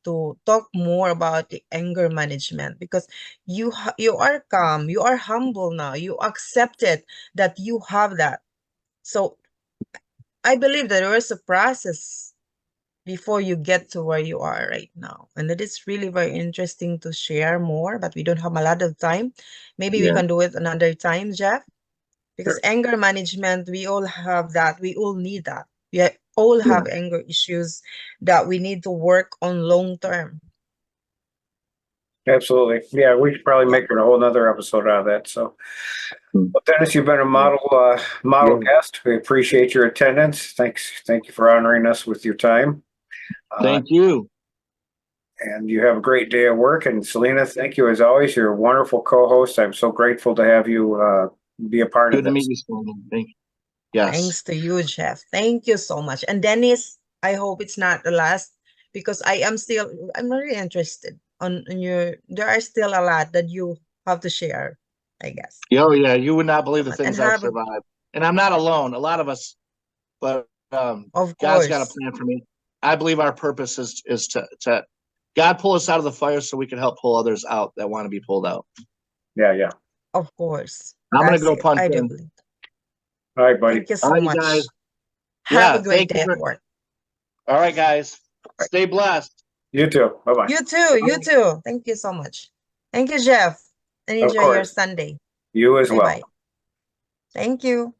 to talk more about the anger management, because you are calm, you are humble now, you accepted that you have that. So I believe that there is a process before you get to where you are right now. And it is really very interesting to share more, but we don't have a lot of time. Maybe we Yeah. can do it another time, Jeff, because Sure. anger management, we all have that. We all need that. All have anger issues that we need to work on long term. Absolutely. Yeah, we should probably Yeah. make it a whole nother episode out of that. So, Mm. well, Dennis, you've been a model Yeah. guest. We appreciate your attendance. Thanks. Thank you for honoring us with your time. Thank you. And you have a great day at work. And Selena, thank you as always. You're a wonderful co-host. I'm so grateful to have you be a part of Good to meet this. you, Stephen. Thank you. Yes. Thanks to you, Jeff. Thank you so much. And Dennis, I hope it's not the last, because I'm really interested on your, there are still a lot that you have to share, I guess. Oh, yeah. You would not believe the And things I've survived. And I'm not alone. A lot of us, but of God's got a course, plan for me. I believe our purpose is to God pull us out of the fire so we can help pull others out that want to be pulled out. Yeah, yeah. of course. I'm gonna That's go it. punch I do in. believe. All right, buddy. Thank you All so right, you much. guys. Have Yeah, a great thank you day at work. All right, guys. Stay blessed. You too. Bye-bye. You too. You too. Thank you so much. Thank you, Jeff. And Of enjoy your course. Sunday. You as well. Bye-bye. Thank you.